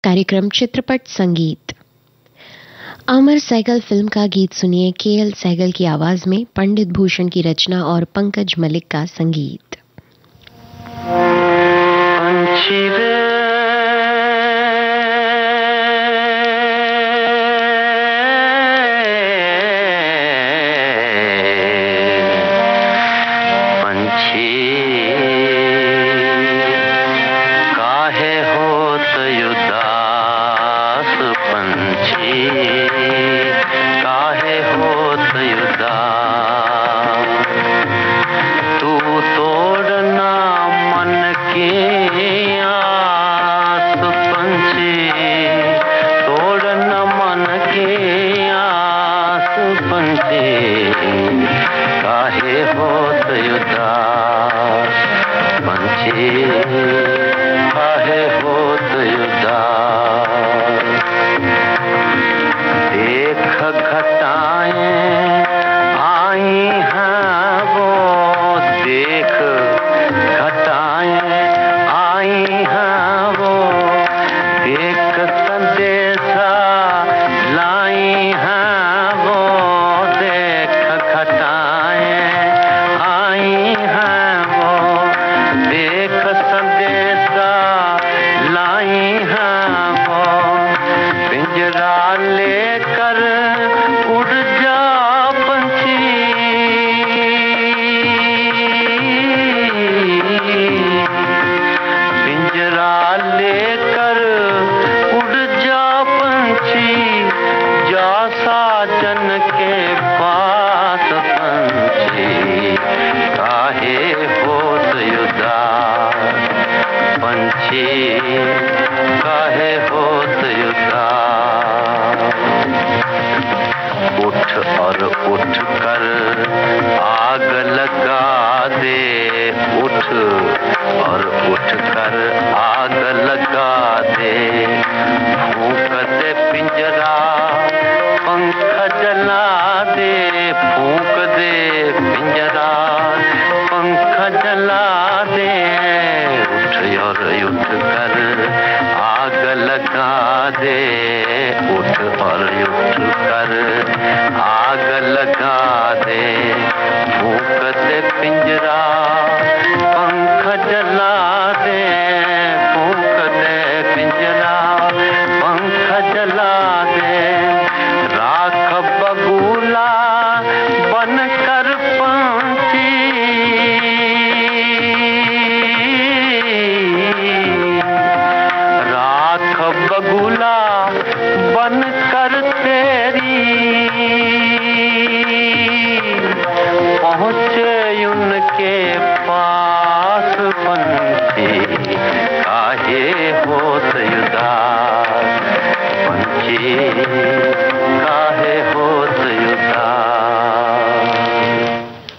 कार्यक्रम चित्रपट संगीत। अमर सैगल फिल्म का गीत सुनिए केएल सैगल की आवाज में, पंडित भूषण की रचना और पंकज मलिक का संगीत।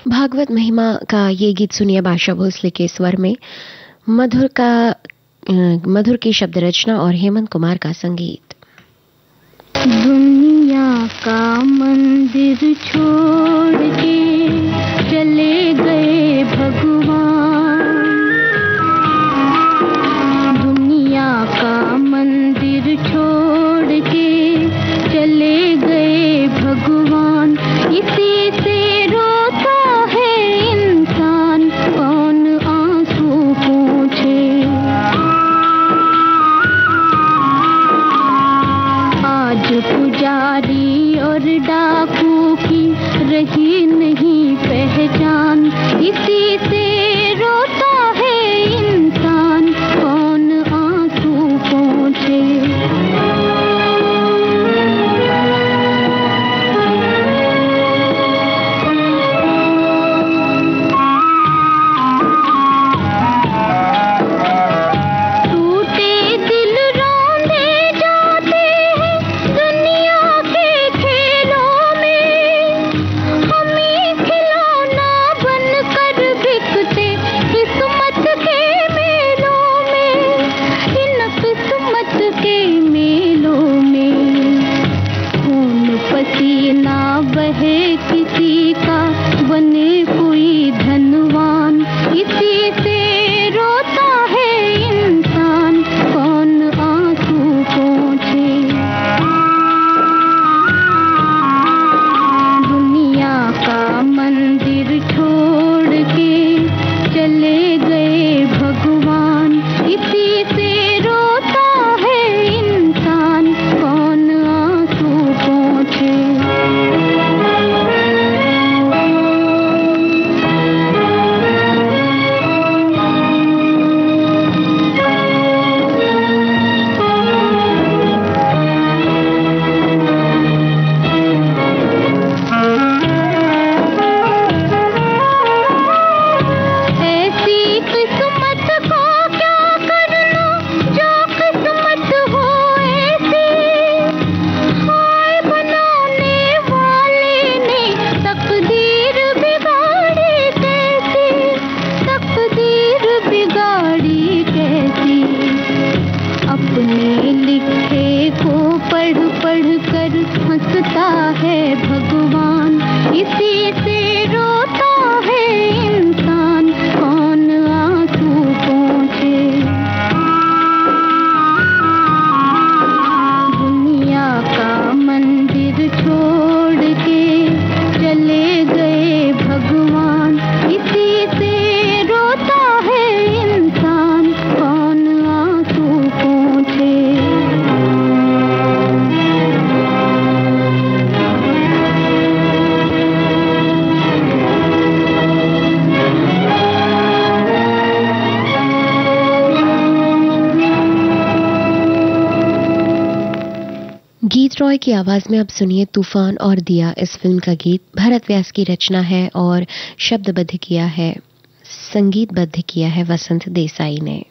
भागवत महिमा का ये गीत सुनिए बादशाह भोसले के स्वर में, मधुर की शब्द रचना और हेमंत कुमार का संगीत। दुनिया का मंदिर छोड़ के चले गए भगवान, दुनिया का मंदिर छोड़ के चले गए भगवान, इसी से रोता है इंसान, कौन आंसू पोंछे। आज पुजारी और डाकू की रही नहीं पहचान, इसी से गीत रॉय की आवाज में अब सुनिए तूफान और दिया। इस फिल्म का गीत भरत व्यास की रचना है और शब्दबद्ध किया है, संगीतबद्ध किया है वसंत देसाई ने।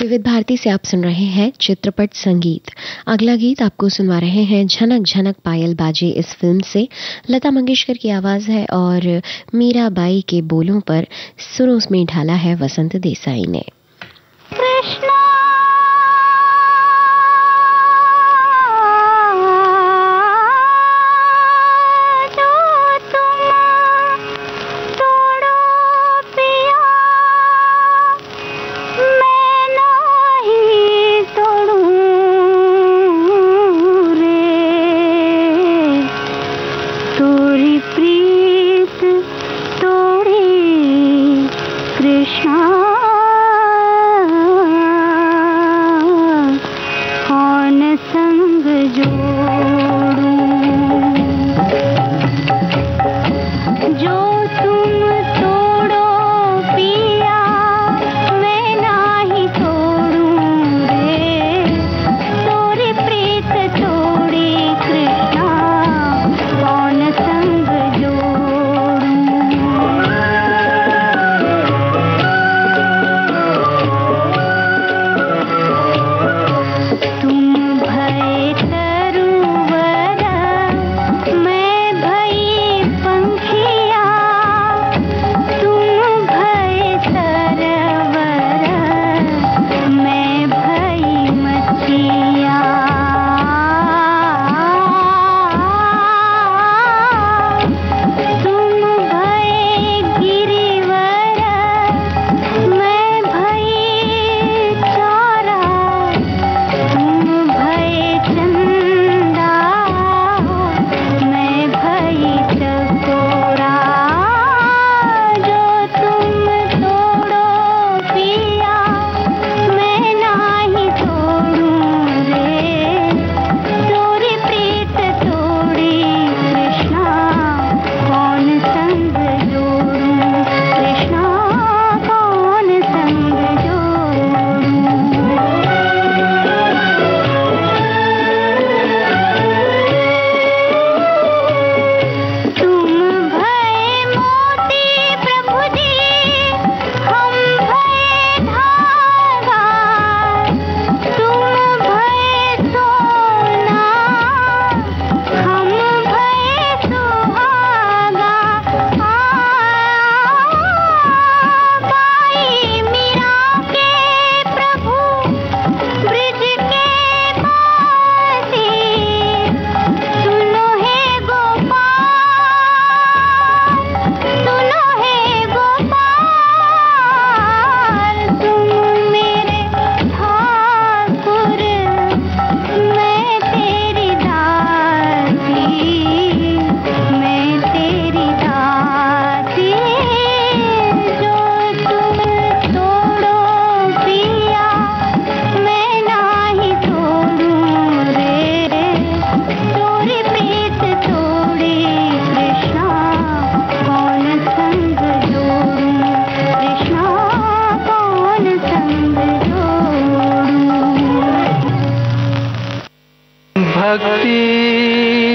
विविध भारती से आप सुन रहे हैं चित्रपट संगीत। अगला गीत आपको सुनवा रहे हैं झनक झनक पायल बाजे। इस फिल्म से लता मंगेशकर की आवाज है और मीराबाई के बोलों पर सुरों में ढाला है वसंत देसाई ने। कृष्णा Krishna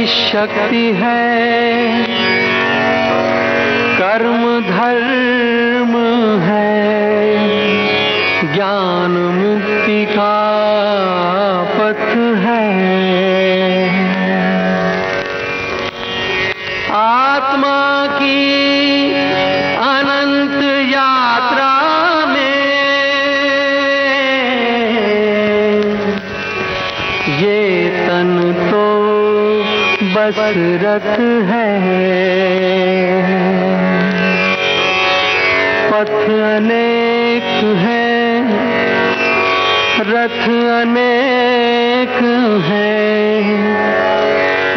शक्ति है, कर्म धर्म है, ज्ञान मुक्ति का पथ है। आत्मा की अनंत यात्रा में ये तन तो बस रथ है। पथ अनेक है, रथ अनेक है,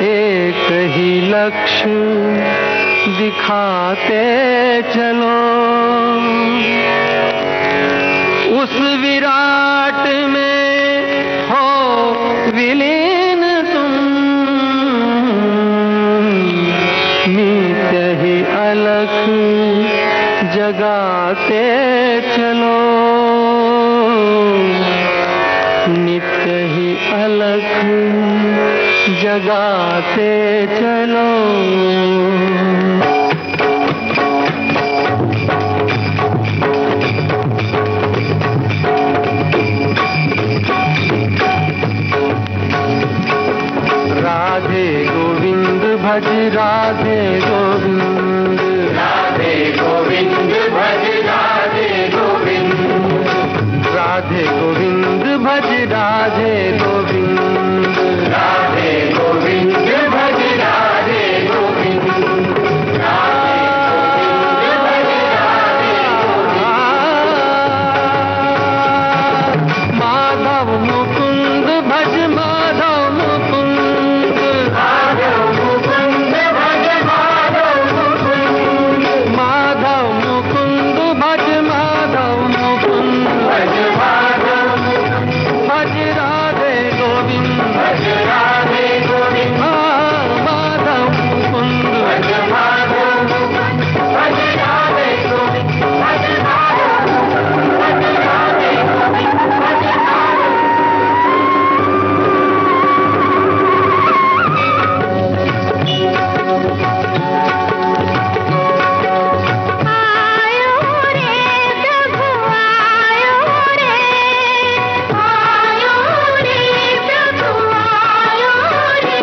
एक ही लक्ष्य दिखाते चलो। उस विराट में हो विलीन तुम, नित्य ही अलख जगाते चलो, नित्य ही अलख जगाते चलो। राधे गोविंद भज राधे गोविंद, राधे गोविंद भज राधे गोविंद, राधे गोविंद भज राधे गोविंद, राधे गोविंद भज राधे गोविंद, राधे गोविंद भज राधे गोविंद। माधव मुकुंद भज माधव मुकुंद, माधव मुकुंद भज माधव मुकुंद, माधव मुकुंद भज माधव मुकुंद, भज माधव भज राधे गोविंद, भज राधे गोविंद। माधव मुकुंद भज माधव मुकुंद, भज राधे गोविंद, भज माधव मुकुंद, भज राधे गोविंद, भज माधव। आयो रे प्रभु आयो रे, आयो रे प्रभु आयो रे,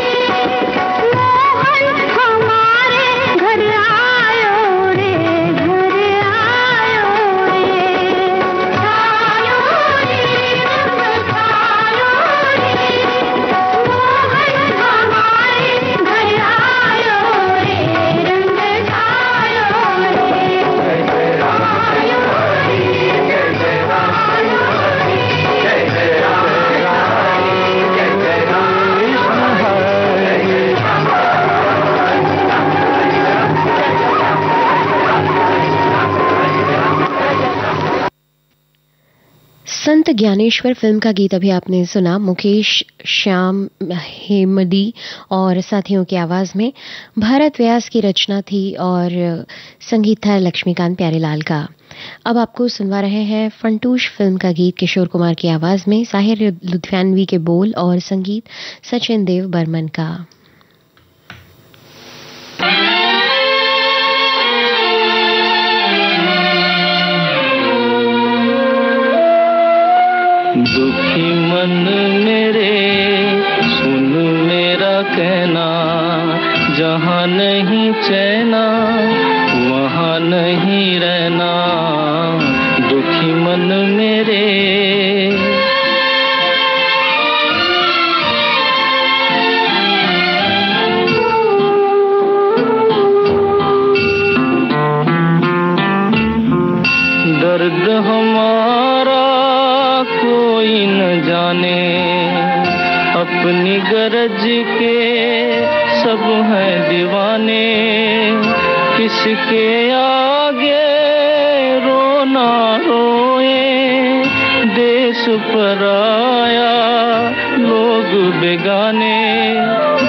मोहन हमारे घर आयो रे, घर आयो रे, आयो रे रंग आयो रे, मोहन हमारे घर आयो रे, रंग आयो रे। जय जय राम आयो रे, जय जय राम आयो रे, जय जय राम जय जय राम संत ज्ञानेश्वर फिल्म का गीत अभी आपने सुना, मुकेश श्याम हेमदी और साथियों की आवाज में। भारत व्यास की रचना थी और संगीत था लक्ष्मीकांत प्यारेलाल का। अब आपको सुनवा रहे हैं फंटूश फिल्म का गीत किशोर कुमार की आवाज में, साहिर लुधियानवी के बोल और संगीत सचिन देव बर्मन का। दुखी मन मेरे सुन मेरा कहना, जहाँ नहीं चैना वहाँ नहीं रहना। दुखी मन मेरे दर्द हमारा कोई न जाने, अपनी गरज के सब हैं दीवाने। किसके आगे रोना रोए, देश पराया लोग बेगाने।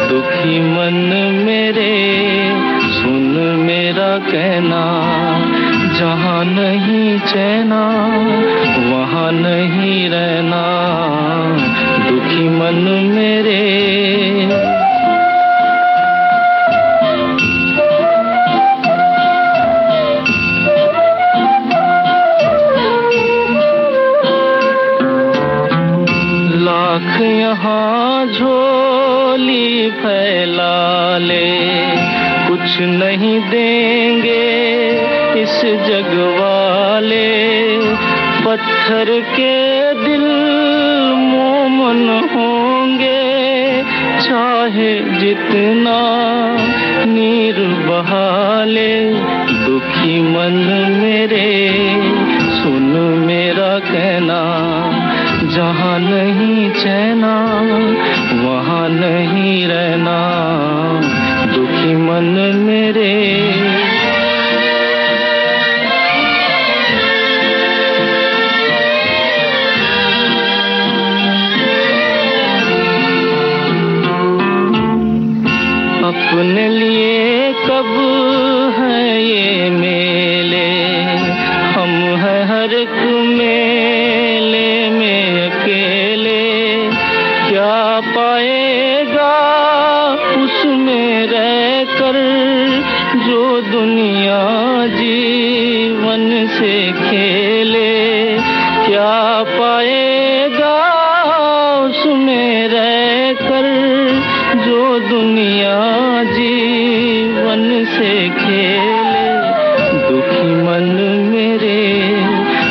दुखी मन मेरे सुन मेरा कहना, जहाँ नहीं चैना वहाँ नहीं रहना। दुखी मन मेरे फैला ले। कुछ नहीं देंगे इस जग वाले, पत्थर के दिल मोमन होंगे। चाहे जितना नीर बहा ले, दुखी मन मेरे सुन मेरा कहना। जहाँ नहीं चैना वहाँ नहीं रहना, दुखी मन मेरे। अपने लिए कब है ये मेले, हम हैं हर एक मेले में अकेले। क्या पाएगा उसमें रहकर जो दुनिया जीवन से खेले। क्या पाएगा उसमें रहकर जो दुनिया जीवन से खेले। दुखी मन मेरे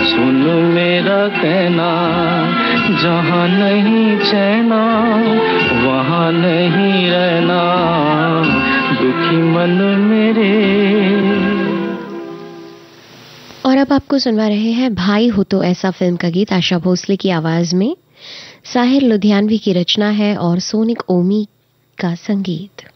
सुन मेरा कहना। जहाँ नहीं चैना वहाँ नहीं रहना, दुखी मन मेरे। और अब आपको सुनवा रहे हैं भाई हो तो ऐसा फिल्म का गीत आशा भोसले की आवाज में। साहिर लुधियानवी की रचना है और सोनिक ओमी का संगीत।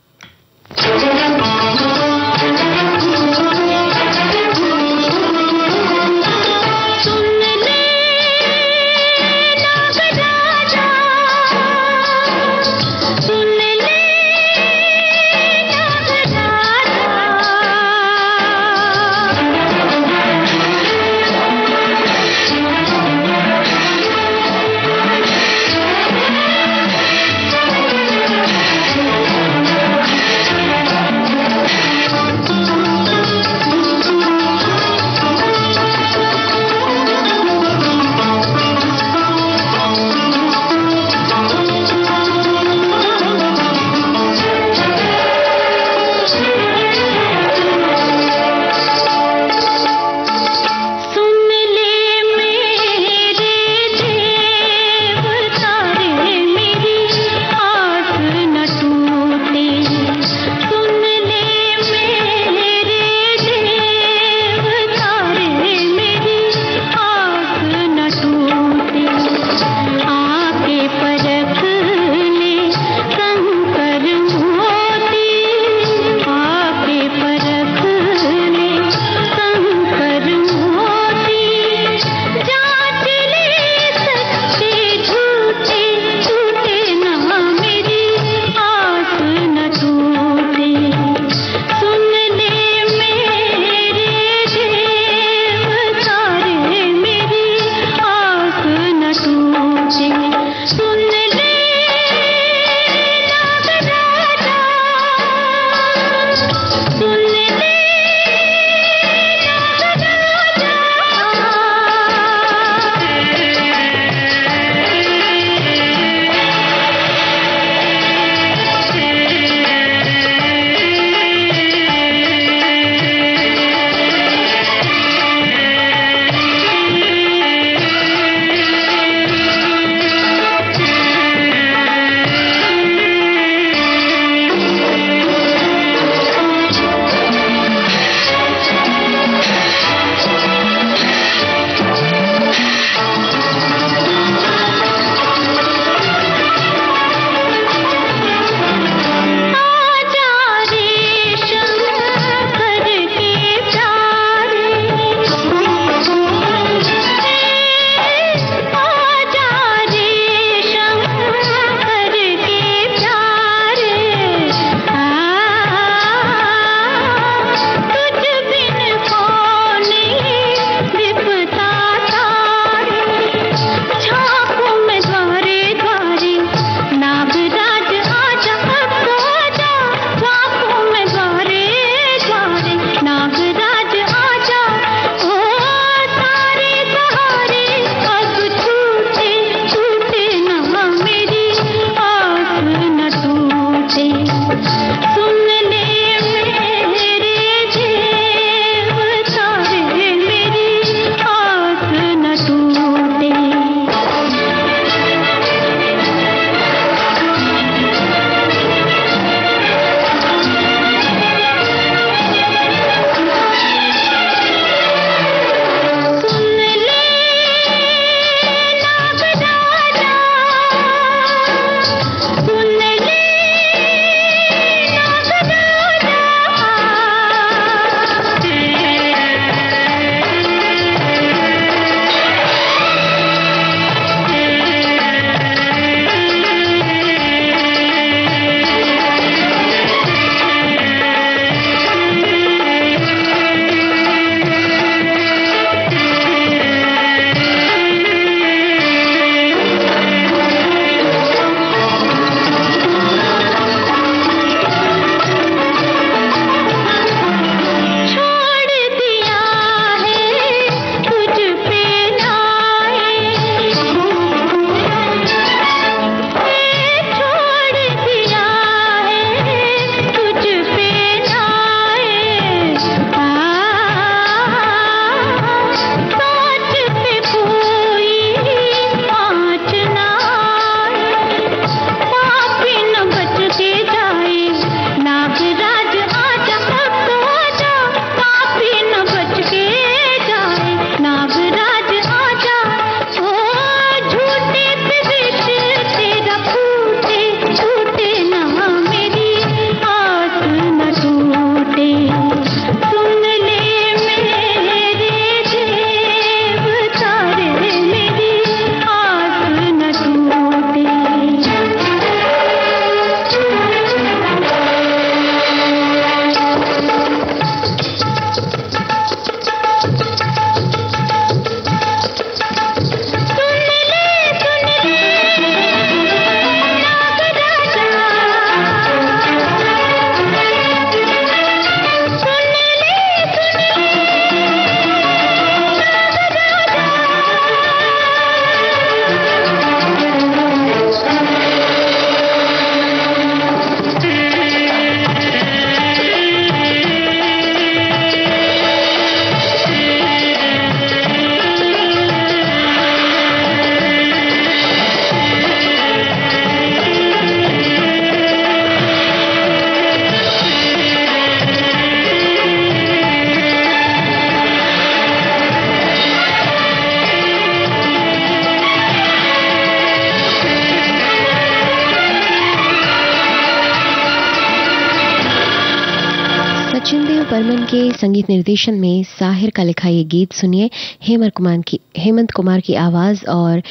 चिंदेव बर्मन के संगीत निर्देशन में साहिर का लिखा ये गीत सुनिए। हेमंत कुमार की आवाज और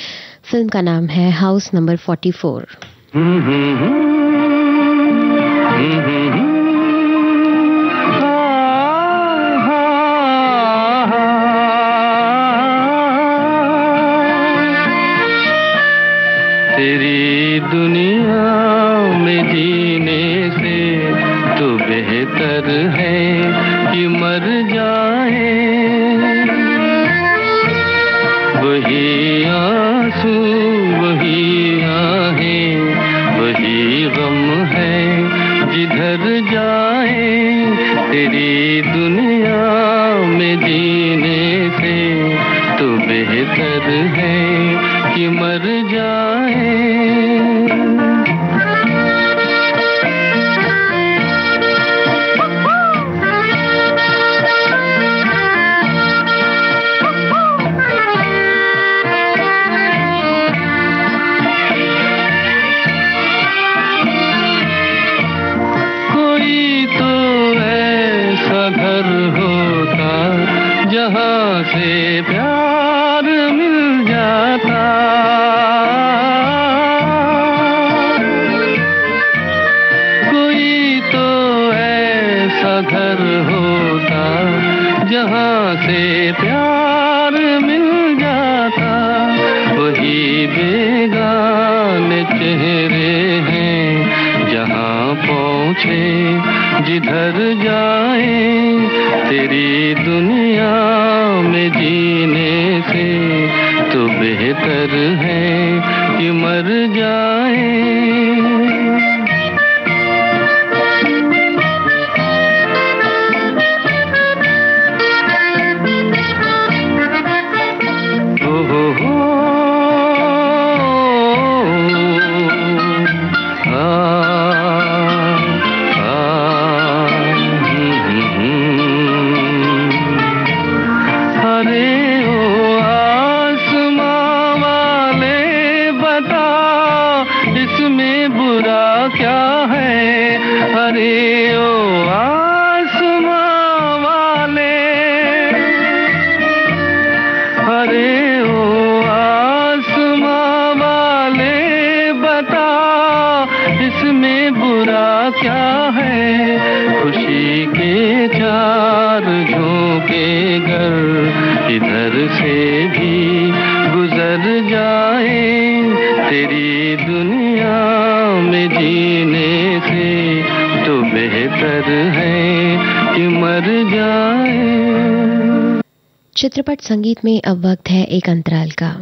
फिल्म का नाम है हाउस नंबर 44। तेरी दुनिया में जीने से तो बेहतर है कि मर जाए। वही आंसू वही आहें वही गम है जिधर जाए। तेरी दुनिया में जीने से तो बेहतर है कि मर जाए। कोई तो ऐसा घर होता जहाँ से प्यार मिल जाता। कोई तो ऐसा घर होता जहाँ से प्यार मिल जाता। वही बेगाने चेहरे हैं जहाँ पहुँचे जिधर जाए। तेरी दुनिया में जीने से तो बेहतर है कि मर जाए। इधर से भी गुजर जाए। तेरी दुनिया में जीने से तो बेहतर है कि मर जाए। चित्रपट संगीत में अब वक्त है एक अंतराल का।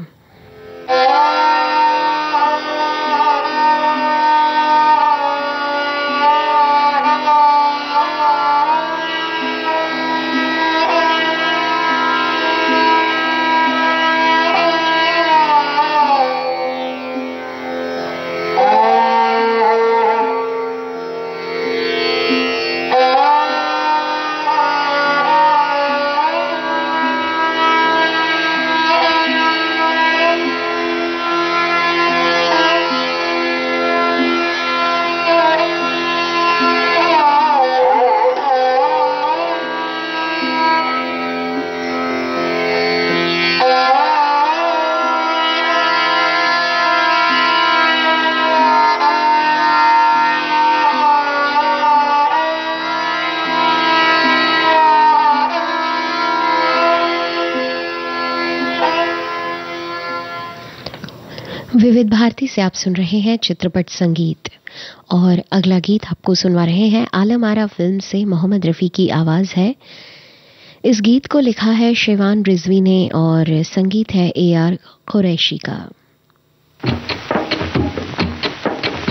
विविध भारती से आप सुन रहे हैं चित्रपट संगीत और अगला गीत आपको सुनवा रहे हैं आलम आरा फिल्म से मोहम्मद रफ़ी की आवाज़ है। इस गीत को लिखा है शेवान रिजवी ने और संगीत है AR कुरैशी का।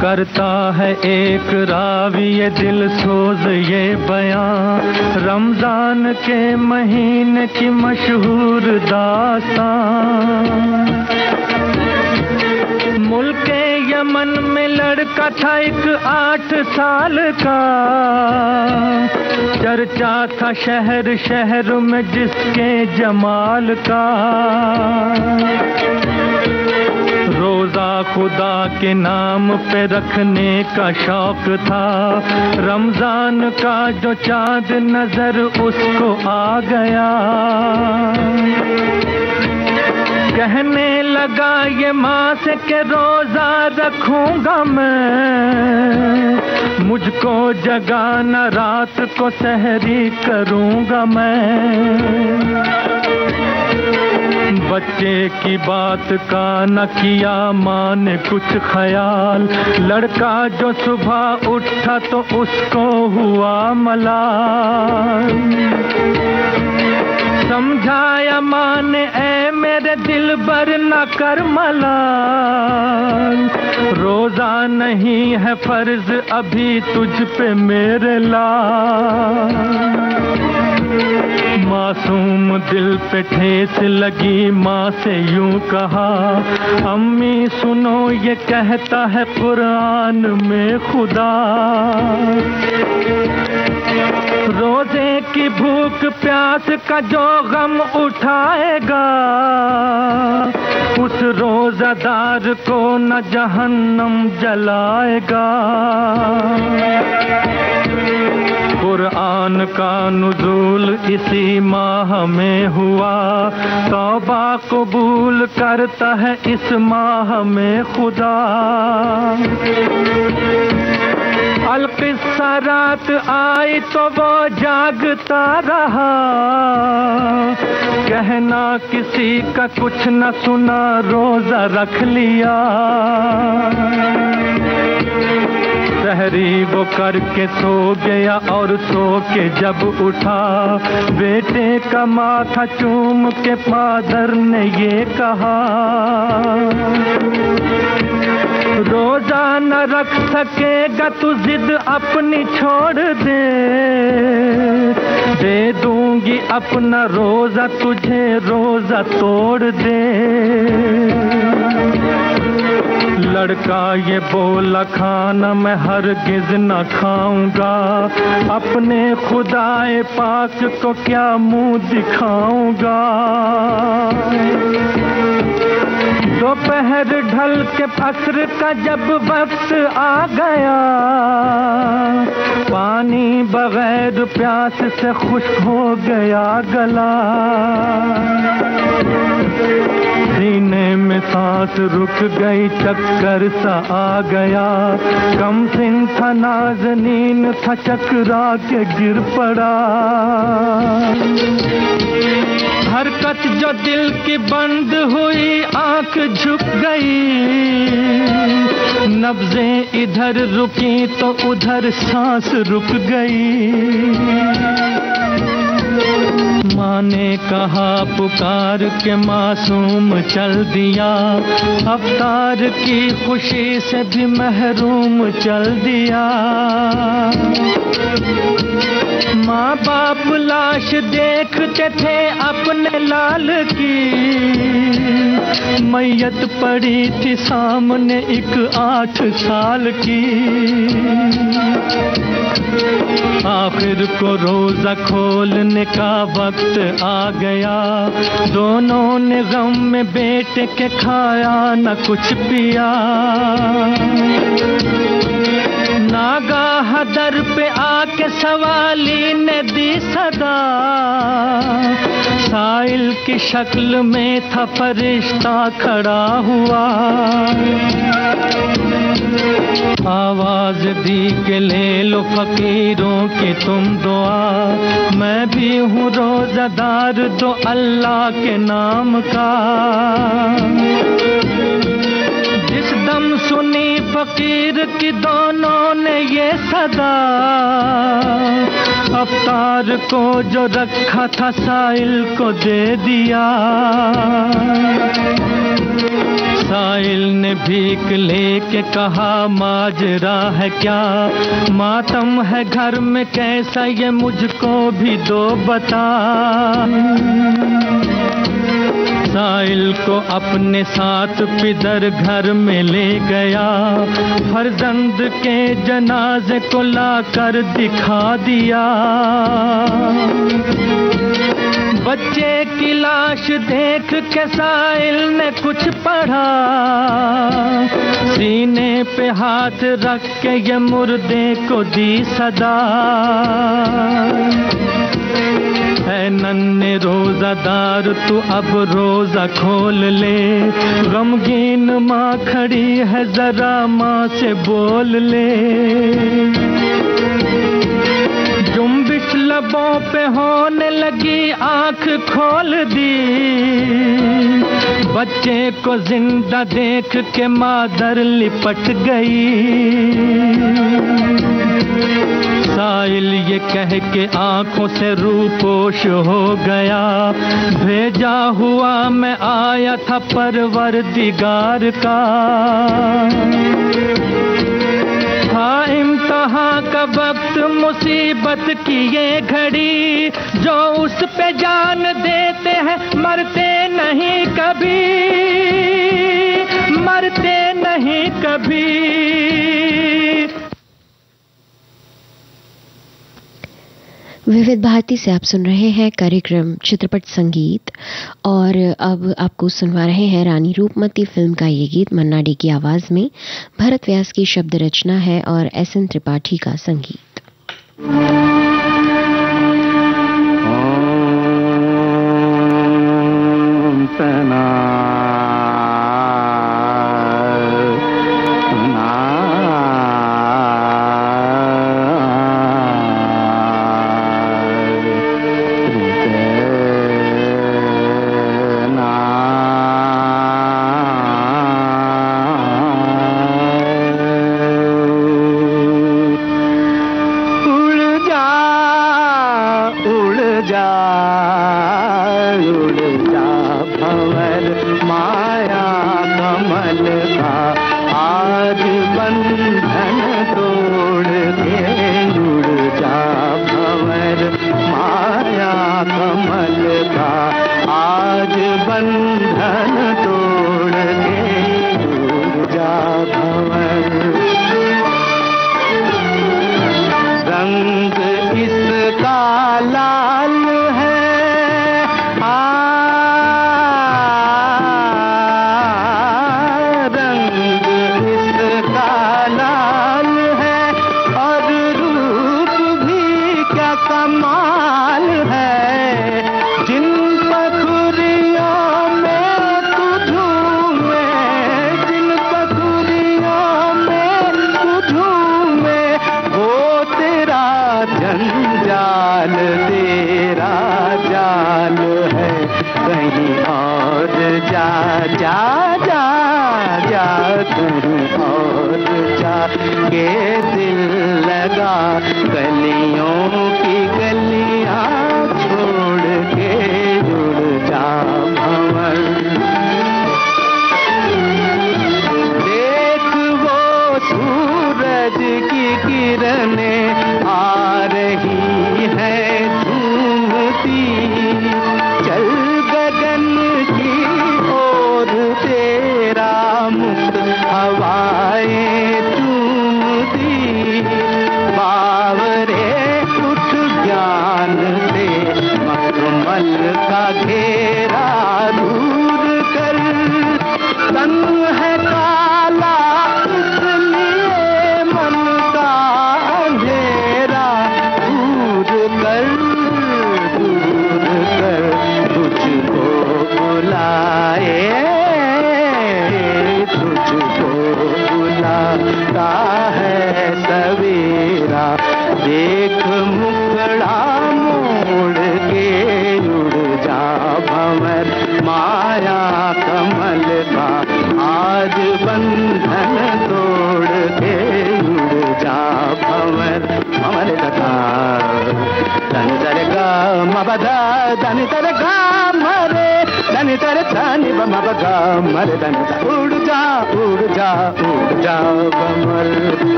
करता है एक रावी ये दिल सोज ये बयां, रमजान के महीने की मशहूर दास्तां। मुल्के यमन में लड़का था एक 8 साल का, चर्चा था शहर शहर में जिसके जमाल का। रोजा खुदा के नाम पे रखने का शौक था। रमजान का जो चाँद नजर उसको आ गया, कहने लगा ये माँ से कि रोजा रखूंगा मैं, मुझको जगाना रात को सहरी करूंगा मैं। बच्चे की बात का न किया माँ ने कुछ ख्याल, लड़का जो सुबह उठा तो उसको हुआ मलाल। समझाया माँ ने ऐ मेरे दिल बर न कर मलाल, रोजा नहीं है फर्ज अभी तुझ पे मेरे लाल। मासूम दिल पे ठेस लगी, माँ से यूं कहा अम्मी सुनो ये कहता है कुरान में खुदा, रोजे की भूख प्यास का जो गम उठाएगा, उस रोजादार को न जहन्नम जलाएगा। कुरान का नुज़ूल इसी माह में हुआ, तौबा कबूल करता है इस माह में खुदा। अलकिस्सा रात आई तो वो जागता रहा, कहना किसी का कुछ न सुना रोजा रख लिया। सहरी वो करके सो गया और सो के जब उठा, बेटे का माथा चूम के फादर ने ये कहा, रोजा न रख सकेगा तू जिद अपनी छोड़ दे दूंगी अपना रोजा तुझे रोजा तोड़ दे। लड़का ये बोला खाना मैं हरगिज न खाऊंगा, अपने खुदाए पाक को क्या मुंह दिखाऊंगा। दोपहर ढल के फस्र का जब वक्त आ गया, पानी बगैर प्यास से खुश्क हो गया गला। सीने में सांस रुक गई चक्कर सा आ गया, कम सिन था नाज़नीन था चकरा के गिर पड़ा। हरकत जो दिल की बंद हुई आंख झुक गई, नब्ज़ें इधर रुकी तो उधर सांस रुक गई। माँ ने कहा पुकार के मासूम चल दिया, अफ्तार की खुशी से भी महरूम चल दिया। माँ बाप लाश देखते थे अपने लाल की, मैयत पड़ी थी सामने एक 8 साल की। आखिर को रोजा खोलने का वक्त आ गया, दोनों ने गम में बेटे के खाया न कुछ पिया। नागाह दर पे आके सवाली ने दी सदा, साइल की शक्ल में था फरिश्ता खड़ा हुआ। आवाज दी के ले लो फकीरों की तुम दुआ, मैं भी हूँ रोजादार दो अल्लाह के नाम का। जिस दम सुनी फकीर की दोनों ने ये सदा, अफ्तार को जो रखा था साइल को दे दिया। साइल ने भीख लेके कहा माजरा है क्या, मातम है घर में कैसा ये मुझको भी दो बता। साइल को अपने साथ पिदर घर में ले गया, फर्जंद के जनाजे को लाकर दिखा दिया। बच्चे की लाश देख के साइल ने कुछ पढ़ा, सीने पे हाथ रख के ये मुर्दे को दी सदा। ऐ नन्हे रोजादार तू अब रोजा खोल ले, गमगीन माँ खड़ी है जरा माँ से बोल ले। जुम्बिश लबों पे होने लगी आंख खोल दी, बच्चे को जिंदा देख के मादर लिपट गई। साइल ये कह के आंखों से रूपोश हो गया, भेजा हुआ मैं आया था परवरदिगार का। हाँ इम्तहां का वक्त मुसीबत की ये घड़ी, जो उस पे जान देते हैं मरते नहीं कभी, मरते नहीं कभी। विविध भारती से आप सुन रहे हैं कार्यक्रम चित्रपट संगीत, और अब आपको सुनवा रहे हैं रानी रूपमती फिल्म का ये गीत मन्ना डे की आवाज में। भरत व्यास की शब्द रचना है और एस.एन. त्रिपाठी का संगीत।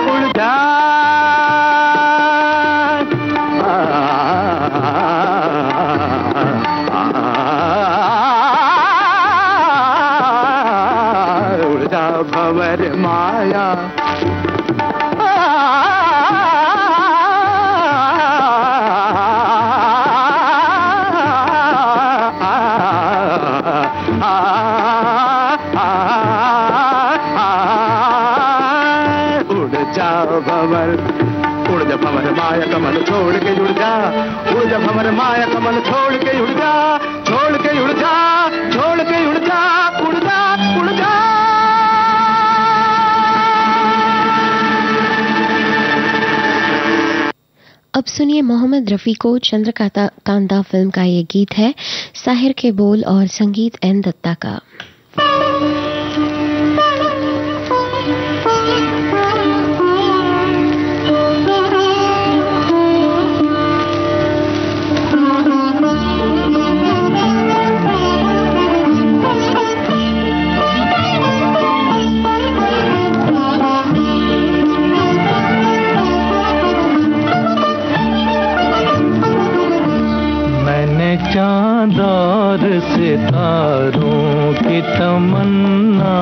उड़ जा जा भंवर। उड़ जा भंवर माया कमल छोड़ के जुड़ जा, उड़ जा भंवर माया कमल छोड़ के उड़ जा, छोड़ के उड़ जा, छोड़ के उड़ जा, उड़ जा उड़ जा। अब सुनिए मोहम्मद रफ़ी को चंद्रकांता फिल्म का ये गीत है, साहिर के बोल और संगीत एन दत्ता का। चाँद और सितारों की तमन्ना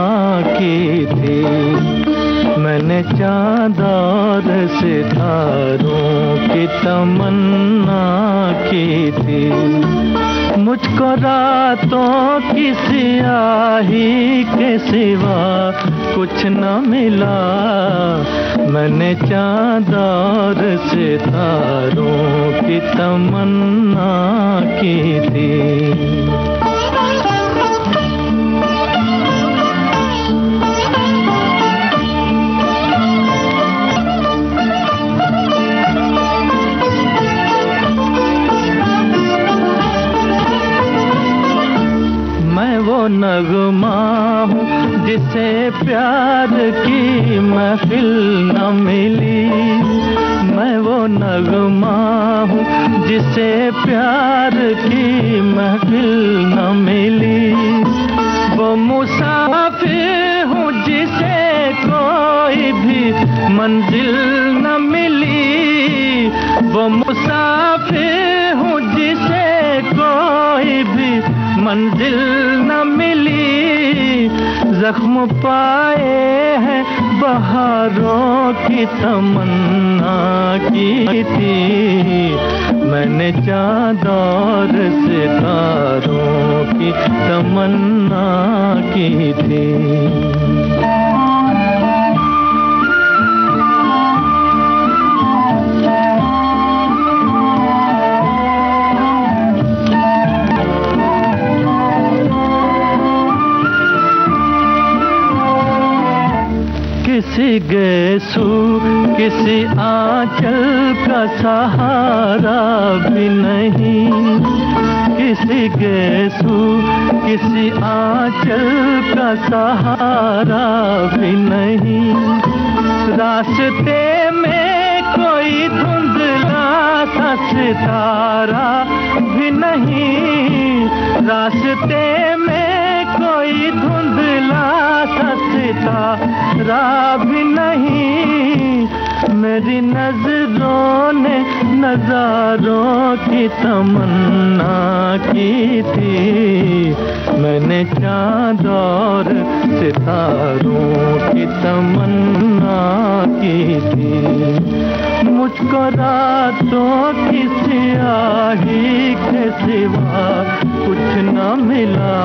की थी, मैंने चाँद और सितारों की तमन्ना की थी। मुझको रातों की स्याही के सिवा कुछ न मिला, मैंने चाँद और सितारों की तमन्ना की थी। वो नगमा हूँ जिसे प्यार की महफिल न मिली, मैं वो नगमा हूँ जिसे प्यार की महफिल न मिली। वो मुसाफिर हूँ जिसे कोई भी मंजिल न मिली, वो मुसाफिर हूँ जिसे कोई भी मंजिल न मिली। जख्म पाए हैं बहारों की तमन्ना की थी, मैंने चाँद और सितारों की तमन्ना की थी। किसी गेसू किसी आंचल का सहारा भी नहीं, किसी गेसू किसी आंचल का सहारा भी नहीं। रास्ते में कोई धुंधला सा सितारा भी नहीं, रास्ते में कोई धुंधला सा सितारा भी नहीं। मेरी नजरों ने नजारों की तमन्ना की थी, मैंने चाँद और सितारों की तमन्ना की थी। मुझको रातों की स्याही के सिवा कुछ न मिला,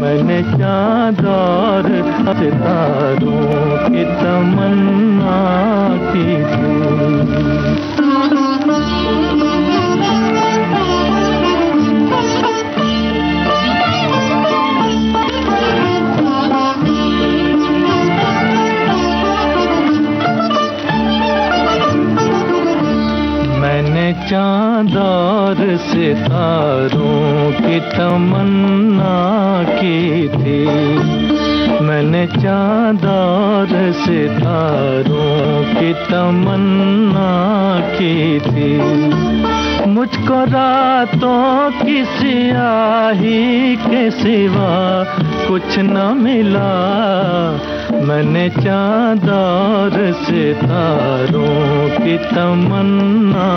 मैंने चाँद और सितारों की तमन्ना की थी। मैंने चाँद और सितारों की तमन्ना की थी, मैंने चाँद और सितारों की तमन्ना की थी। मुझको रातों की स्याही के सिवा कुछ न मिला, मैंने चाँद और सितारों की तमन्ना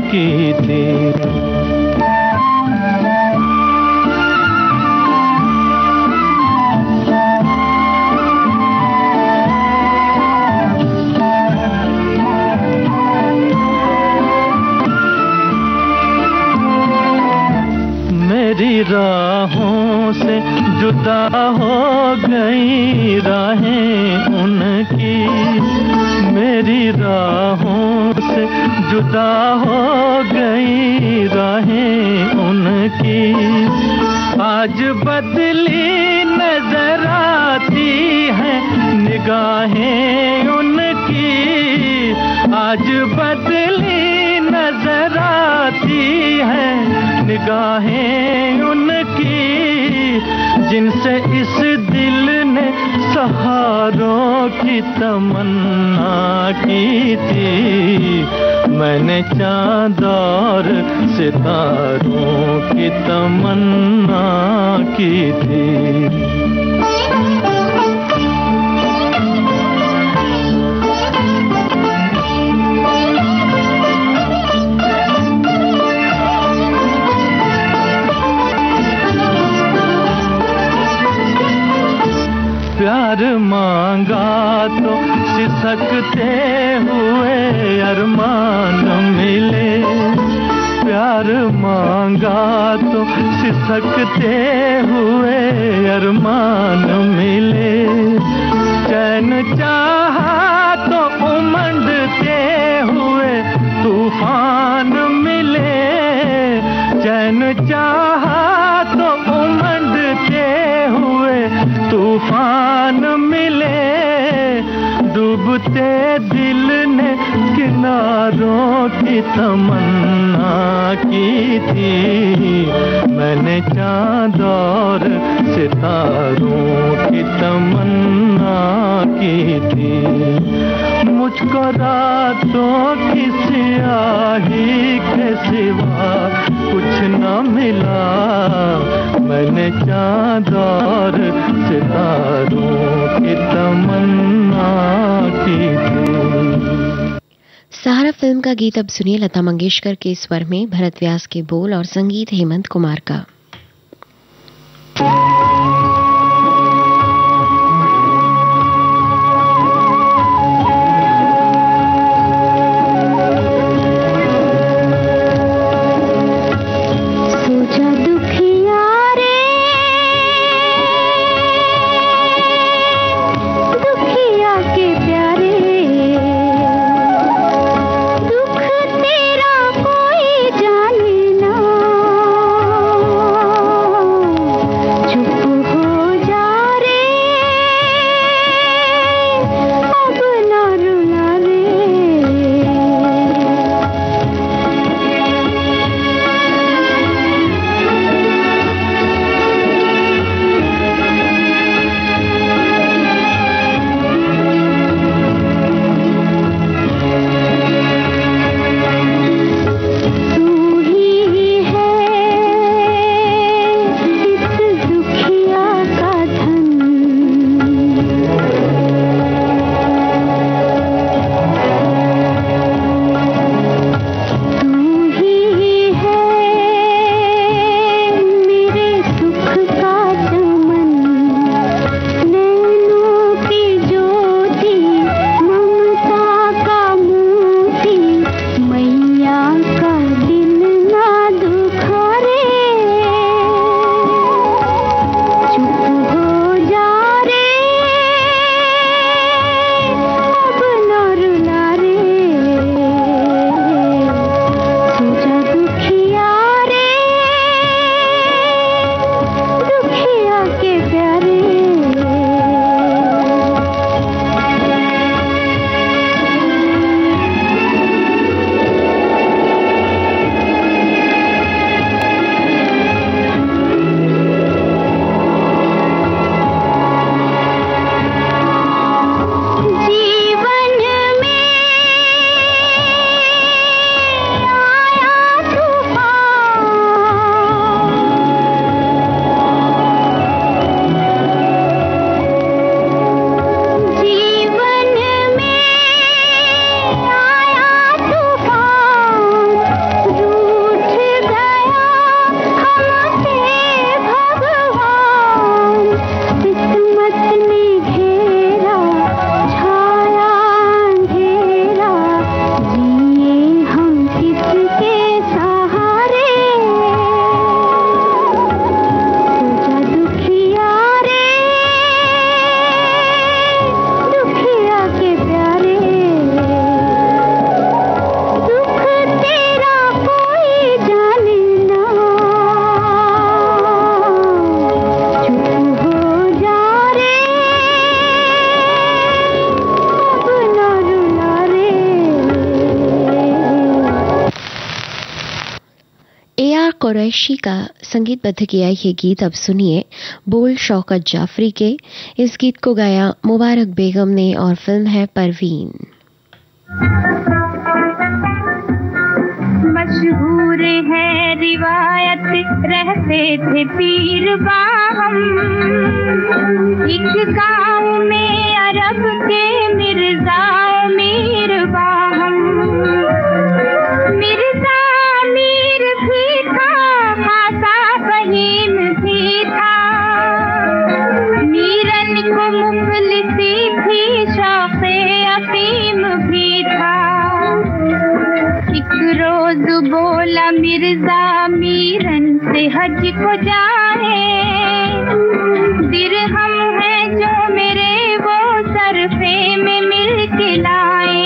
की थी। मेरी राहों से जुदा हो गई राहें उनकी, जुदा हो गई राहें उनकी। आज बदली नजर आती है निगाहें उनकी। आज बदली नजर आती है निगाहें उनकी। जिनसे इस दिल ने सहारों की तमन्ना की थी। मैंने चाँद और सितारों की तमन्ना की थी। प्यार मांगा तो सिसकते हुए अरमान मिले। प्यार मांगा तो सिसकते हुए अरमान मिले। चैन चाहा तो उमंडते हुए तूफान मिले। चैन चाहा तो उमंडते हुए तूफान मिले। डूबते दिल ने किनारों की तमन्ना की थी। मैंने चाँद और सितारों की तमन्ना की थी। मुझको रातों की स्याही के सिवा कुछ न मिला। मैंने चाँद और सितारों की तमन्ना की थी। सहारा फिल्म का गीत अब सुनिए लता मंगेशकर के स्वर में, भरत व्यास के बोल और संगीत हेमंत कुमार का। चुप कुरैशी का संगीतबद्ध किया ये गीत अब सुनिए बोल शौकत जाफरी के। इस गीत को गाया मुबारक बेगम ने और फिल्म है परवीन। मशहूर है रिवायत रहते थे पीर बाहम एक गांव में अरब के मिर्जा मीर बाहम। मिर्जा मीर भी था खासा फहीम भी था मीरन को मुफलिसी थी शौक़े अफीम भी था। एक रोज बोला मिर्जा मीरन से हज को जाए दिरहम है जो मेरे वो सरफे में मिल के लाए।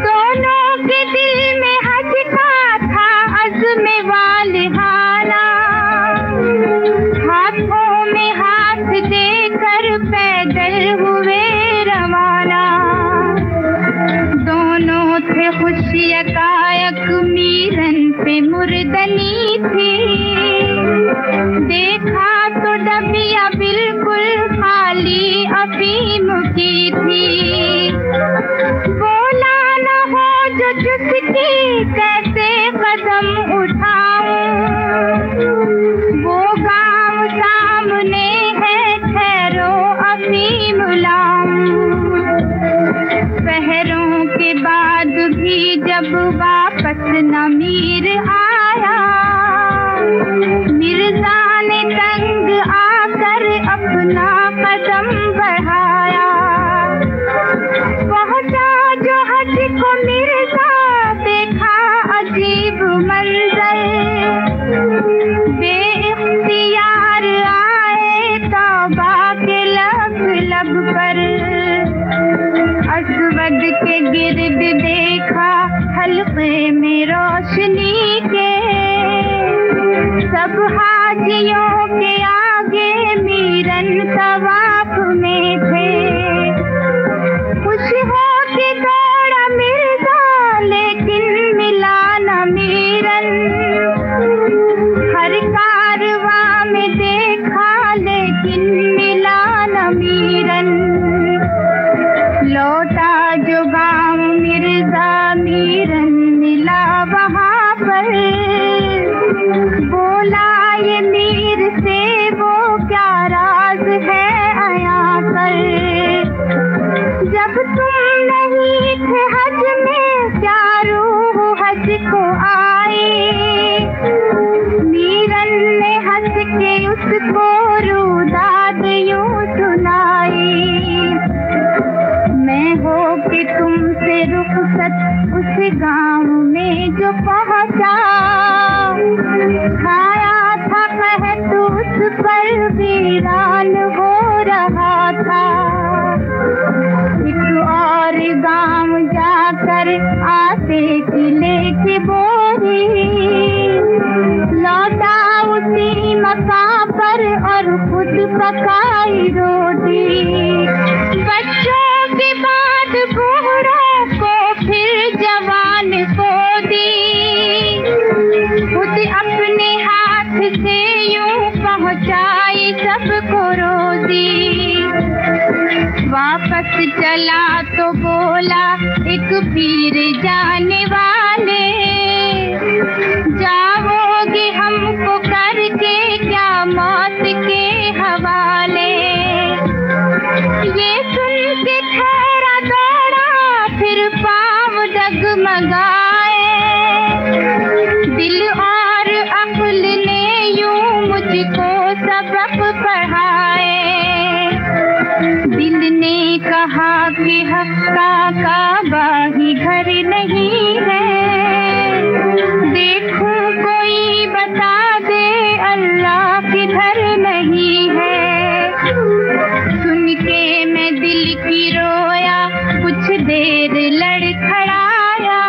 दोनों के दिल में हज का था अज़्म वालिहाना हाथों में हाथ देकर पैदल हुए रवाना। दोनों थे खुशी यकायक मीरन पे मुर्दनी थी देखा तो डबिया बिल्कुल खाली अफीम की थी। बोला न हो जो चुसकी कैसे कदम उठाऊं वो गांव सामने है ठहरो अफीम लाऊं। पहरों के बाद भी जब वापस न मीर आया मिर्जा ने तंग आकर अपना कदम बढ़ाया। पहुंचा जो हज को मिर्जा देखा अजीब मंजर बेइख्तियार आए तौबा के लब पर। असवद के गिर्द देखा हल्के में रोशनी के सब हाजियों के आगे मीरन तवाफ में थे। खुश हो के दौड़ा मिर्जा लेकिन मिला न मीरन हर कारवां में देखा लेकिन मिला न मीरन। लौटा जो गांव मिर्जा मीरन मिला वहां पर बोला ये मीर से वो क्या राज है आया कर। जब तुम नहीं थे हज में क्या रूह हज को आई मीरन ने हंस के उसको रुदाद यूं सुनाई। मैं हो कि तुमसे रुखसत उस गांव में जो पहुंचा खाया था कहत उस पर वीरान हो रहा था। एक और गांव जाकर आटे की लेके बोरी लौटा उसी मकान पर और खुद पकाई रोटी। बच्चों के बाद बूढ़ों को फिर जवान को दी खुद अपने हाथ से यूं पहुंचाई सबको रोजी। वापस चला तो बोला एक पीर जाने वाले जाओगे हमको करके क्या मौत के हवाले। ये सुन के ठहरा दौड़ा फिर पाँव डगमगाए दिल और अक्ल ने यूं मुझको सबक पढ़ाए। दिल ने कहा कि हक्का काबा ही घर नहीं है देखूं कोई बता दे अल्लाह किधर नहीं है। सुन के मैं दिल की रोया कुछ देर लड़खड़ाया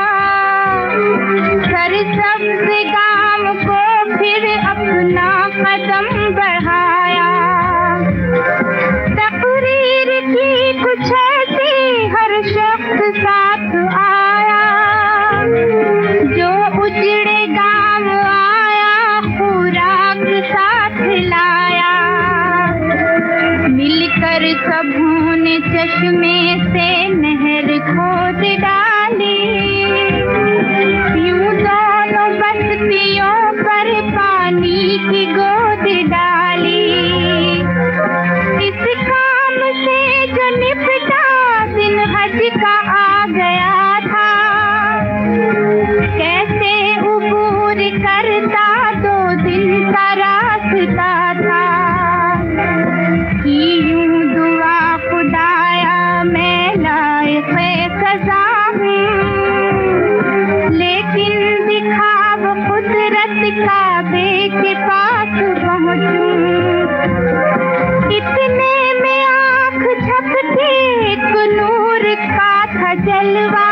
सरसब्ज़ गांव को फिर अपना कदम बढ़ाया। तकरीर की कुछ ऐसी हर शख्स साथ आया जो उजड़े गांव चश्मे से नहर खोद डाली, यूं दोनों बस्तियों पर पानी की गोद डाली। इस काम से जो निपटा दिन हज का आ गया था, कैसे उबूर करता 2 दिन का रास्ता था। यूं दुआ खुदाया मैं लायक़े सज़ा हूँ, लेकिन दिखाव कुदरत काबे के पास पहुँचूं। इतने में आँख झपके एक नूर का था जलवा,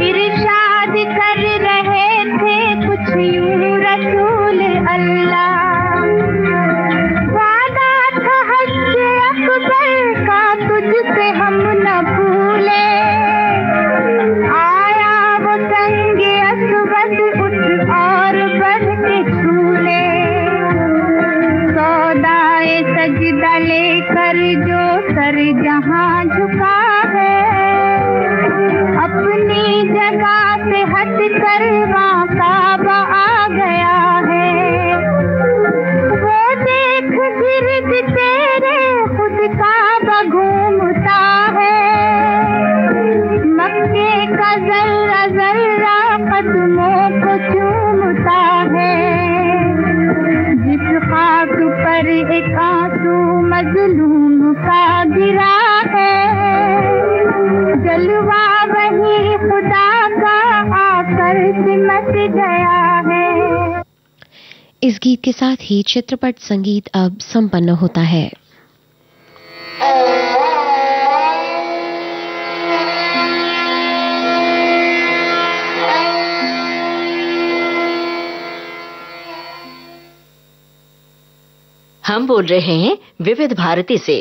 इरशाद कर रहे थे कुछ यूं रसूल अल्लाह। वादा था हज अकबर का तुझसे हम न भूले, आया वो संगे असवद उठ और बढ़ के झूले। सौदाए सजदा लेकर जो सर जहां झुका है, अपनी जगह से हट कर वहाँ काबा आ गया है। वो देख गिर्द तेरे खुद काबा घूमता है, मक्के का जर्रा जर्रा कदमों को चूमता है। जिस खाक पर एक आंसू मजलूम का गिरा है, जलवा वही खुदा का आकर सिमट गया है। इस गीत के साथ ही चित्रपट संगीत अब संपन्न होता है। हम बोल रहे हैं विविध भारती से।